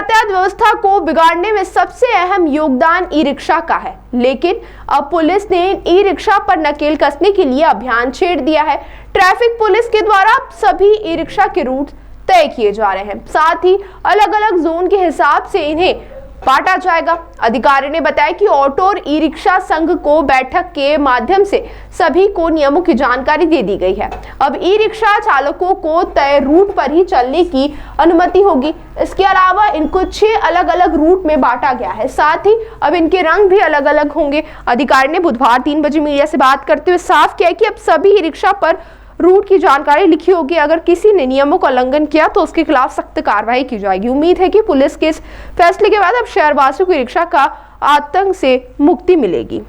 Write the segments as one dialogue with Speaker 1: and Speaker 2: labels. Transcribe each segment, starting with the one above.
Speaker 1: यातायात व्यवस्था को बिगाड़ने में सबसे अहम योगदान ई रिक्शा का है, लेकिन अब पुलिस ने ई रिक्शा पर नकेल कसने के लिए अभियान छेड़ दिया है। ट्रैफिक पुलिस के द्वारा सभी ई रिक्शा के रूट तय किए जा रहे हैं, साथ ही अलग अलग जोन के हिसाब से इन्हें बांटा जाएगा। अधिकारी ने बताया कि ऑटो और ई रिक्शा संघ को बैठक के माध्यम से सभी को नियमों की जानकारी दे दी गई है। अब ई रिक्शा चालकों को तय रूट पर ही चलने की अनुमति होगी। इसके अलावा इनको 6 अलग अलग रूट में बांटा गया है, साथ ही अब इनके रंग भी अलग अलग होंगे। अधिकारी ने बुधवार 3 बजे मीडिया से बात करते हुए साफ किया कि अब सभी ई रिक्शा पर रूट की जानकारी लिखी होगी। अगर किसी ने नियमों का उल्लंघन किया तो उसके खिलाफ सख्त कार्रवाई की जाएगी। उम्मीद है कि पुलिस के इस फैसले के बाद अब शहरवासियों को रिक्शा का आतंक से मुक्ति मिलेगी।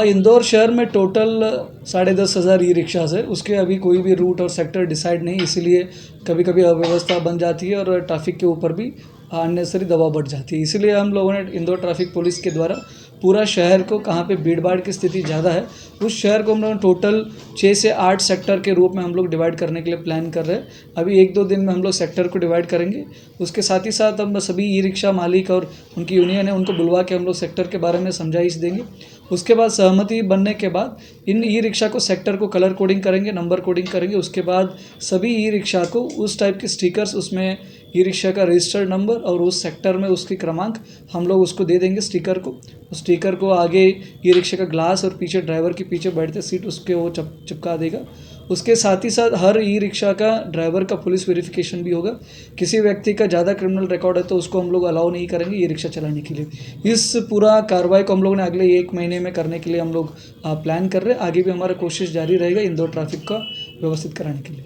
Speaker 2: इंदौर शहर में टोटल 10,500 ई रिक्शास है। उसके अभी कोई भी रूट और सेक्टर डिसाइड नहीं, इसीलिए कभी कभी अव्यवस्था बन जाती है और ट्रैफिक के ऊपर भी अननेसेसरी दबाव बढ़ जाती है। इसीलिए हम लोगों ने इंदौर ट्रैफिक पुलिस के द्वारा पूरा शहर को कहाँ पे भीड़ भाड़ की स्थिति ज़्यादा है उस शहर को हम लोग टोटल 6 से 8 सेक्टर के रूप में हम लोग डिवाइड करने के लिए प्लान कर रहे हैं। अभी 1-2 दिन में हम लोग सेक्टर को डिवाइड करेंगे। उसके साथ ही साथ हम सभी ई रिक्शा मालिक और उनकी यूनियन है उनको बुलवा के हम लोग सेक्टर के बारे में समझाइश देंगे। उसके बाद सहमति बनने के बाद इन ई रिक्शा को सेक्टर को कलर कोडिंग करेंगे, नंबर कोडिंग करेंगे। उसके बाद सभी ई रिक्शा को उस टाइप के स्टिकर्स, उसमें ई रिक्शा का रजिस्टर्ड नंबर और उस सेक्टर में उसकी क्रमांक हम लोग उसको दे देंगे स्टिकर को। उस स्टिकर को आगे ई रिक्शा का ग्लास और पीछे ड्राइवर के पीछे बैठते सीट उसके वो चिपका देगा। उसके साथ ही साथ हर ई रिक्शा का ड्राइवर का पुलिस वेरिफिकेशन भी होगा। किसी व्यक्ति का ज़्यादा क्रिमिनल रिकॉर्ड है तो उसको हम लोग अलाउ नहीं करेंगे ई रिक्शा चलाने के लिए। इस पूरा कार्रवाई को हम लोग ने अगले 1 महीने में करने के लिए हम लोग प्लान कर रहे हैं। आगे भी हमारा कोशिश जारी रहेगा इंदौर ट्रैफिक का व्यवस्थित कराने के लिए।